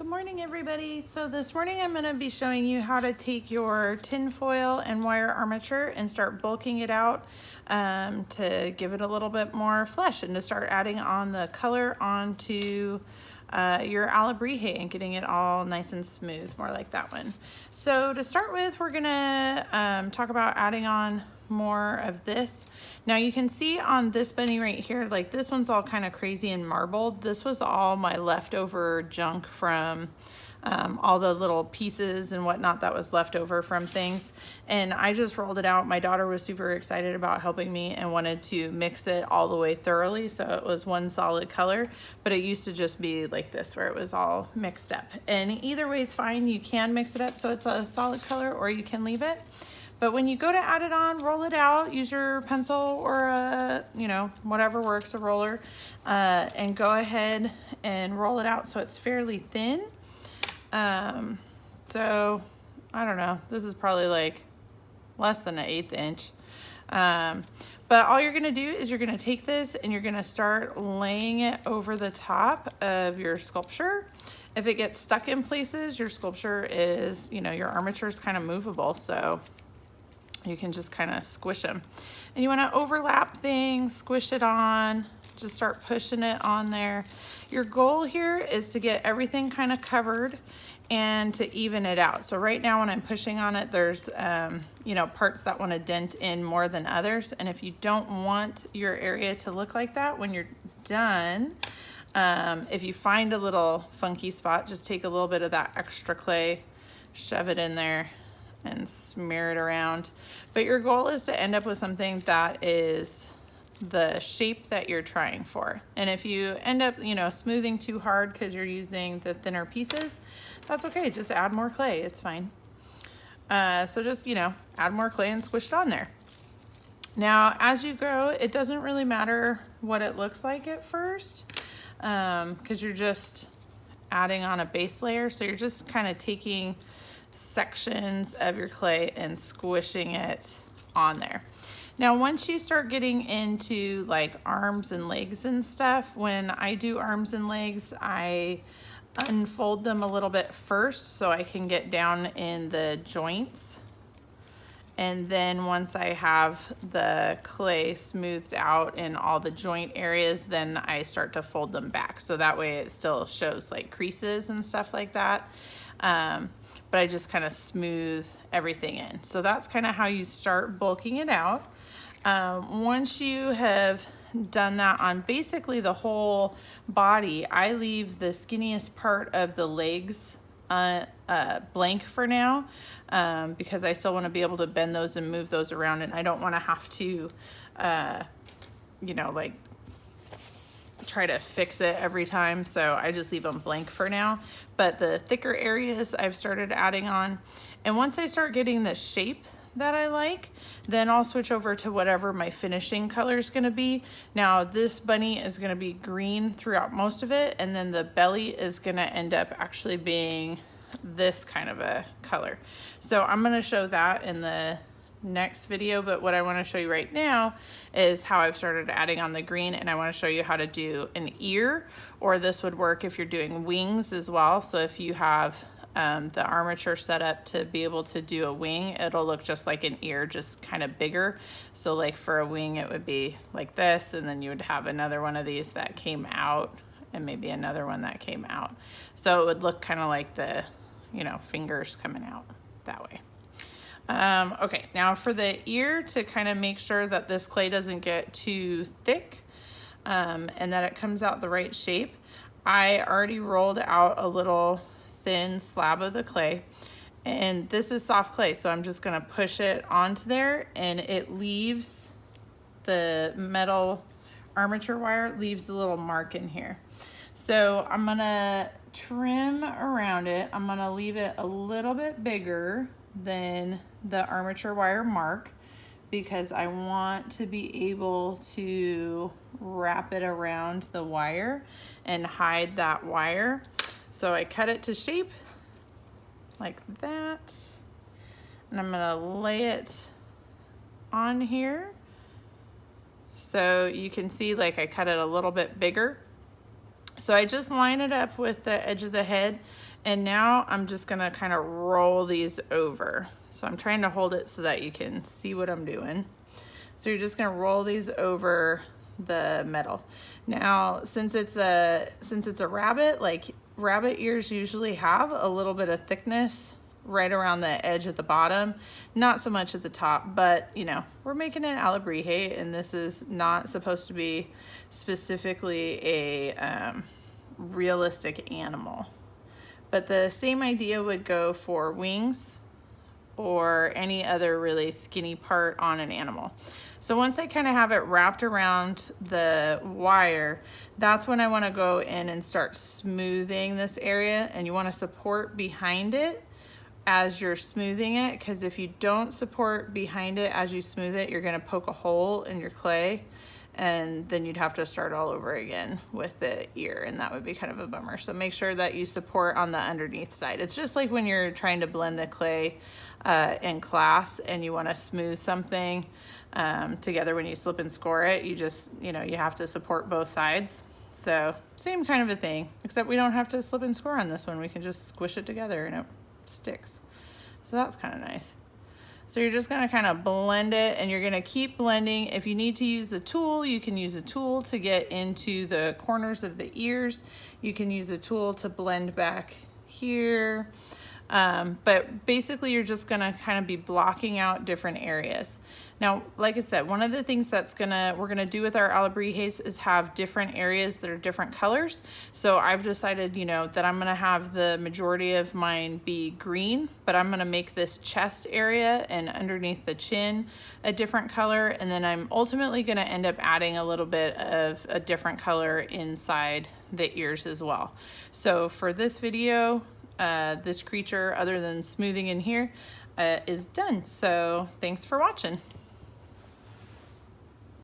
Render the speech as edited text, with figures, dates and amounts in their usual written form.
Good morning, everybody. So this morning I'm going to be showing you how to take your tin foil and wire armature and start bulking it out to give it a little bit more flesh and to start adding on the color onto your Alebrije and getting it all nice and smooth, more like that one. So to start with, we're going to talk about adding on more of this. Now you can see on this bunny right here, like this one's all kind of crazy and marbled. This was all my leftover junk from all the little pieces and whatnot that was left over from things. And I just rolled it out. My daughter was super excited about helping me and wanted to mix it all the way thoroughly. So it was one solid color, but it used to just be like this where it was all mixed up. And either way is fine. You can mix it up so it's a solid color or you can leave it. But when you go to add it on, roll it out, use your pencil or a, whatever works, a roller, and go ahead and roll it out so it's fairly thin. So I don't know, this is probably like less than an 1/8 inch. But all you're gonna do is you're gonna take this and you're gonna start laying it over the top of your sculpture. If it gets stuck in places, your sculpture is, your armature is kind of movable, so you can just kind of squish them. And you want to overlap things, squish it on, just start pushing it on there. Your goal here is to get everything kind of covered and to even it out. So right now when I'm pushing on it, there's parts that want to dent in more than others. And if you don't want your area to look like that when you're done, if you find a little funky spot, just take a little bit of that extra clay, shove it in there, and smear it around. But your goal is to end up with something that is the shape that you're trying for. And if you end up, smoothing too hard because you're using the thinner pieces, that's okay. Just add more clay. It's fine. So just, add more clay and squish it on there. Now, as you go, it doesn't really matter what it looks like at first because you're just adding on a base layer. So you're just kind of taking sections of your clay and squishing it on there. Now, once you start getting into like arms and legs and stuff, when I do arms and legs, I unfold them a little bit first so I can get down in the joints. And then once I have the clay smoothed out in all the joint areas, then I start to fold them back. So that way it still shows like creases and stuff like that. But I just kind of smooth everything in. So that's kind of how you start bulking it out. Once you have done that on basically the whole body, I leave the skinniest part of the legs blank for now because I still want to be able to bend those and move those around, and I don't want to have to, try to fix it every time, so I just leave them blank for now. But the thicker areas I've started adding on, and once I start getting the shape that I like, then I'll switch over to whatever my finishing color is going to be. Now this bunny is going to be green throughout most of it, and then the belly is going to end up actually being this kind of a color. So I'm going to show that in the next video, but what I want to show you right now is how I've started adding on the green, and I want to show you how to do an ear, or this would work if you're doing wings as well. So if you have the armature set up to be able to do a wing, it'll look just like an ear, just kind of bigger. So like for a wing it would be like this, and then you would have another one of these that came out, and maybe another one that came out. So it would look kind of like the fingers coming out that way. Okay, now for the ear, to kind of make sure that this clay doesn't get too thick and that it comes out the right shape, I already rolled out a little thin slab of the clay, and this is soft clay, so I'm just going to push it onto there, and it leaves the metal armature wire, leaves a little mark in here. So I'm going to trim around it. I'm going to leave it a little bit bigger than the armature wire mark because I want to be able to wrap it around the wire and hide that wire. So I cut it to shape like that, and I'm gonna lay it on here so you can see like I cut it a little bit bigger. So I just line it up with the edge of the head, and now I'm just gonna kind of roll these over. So I'm trying to hold it so that you can see what I'm doing. So you're just gonna roll these over the metal. Now, since it's a rabbit, like rabbit ears usually have a little bit of thickness right around the edge at the bottom, not so much at the top, but you know, we're making an alebrije, and this is not supposed to be specifically a realistic animal. But the same idea would go for wings or any other really skinny part on an animal. So once I kind of have it wrapped around the wire, that's when I want to go in and start smoothing this area, and you want to support behind it as you're smoothing it, because if you don't support behind it as you smooth it, you're going to poke a hole in your clay, and then you'd have to start all over again with the ear, and that would be kind of a bummer. So make sure that you support on the underneath side. It's just like when you're trying to blend the clay in class and you want to smooth something together. When you slip and score it, you just, you know, you have to support both sides. So same kind of a thing, except we don't have to slip and score on this one. We can just squish it together and it sticks. So that's kind of nice. So you're just gonna kind of blend it, and you're gonna keep blending. If you need to use a tool, you can use a tool to get into the corners of the ears. You can use a tool to blend back here. But basically you're just gonna kind of be blocking out different areas. Now, like I said, one of the things we're gonna do with our alebrijes is have different areas that are different colors. So I've decided, you know, that I'm gonna have the majority of mine be green, but I'm gonna make this chest area and underneath the chin a different color. And then I'm ultimately gonna end up adding a little bit of a different color inside the ears as well. So for this video, this creature, other than smoothing in here, is done. So thanks for watching.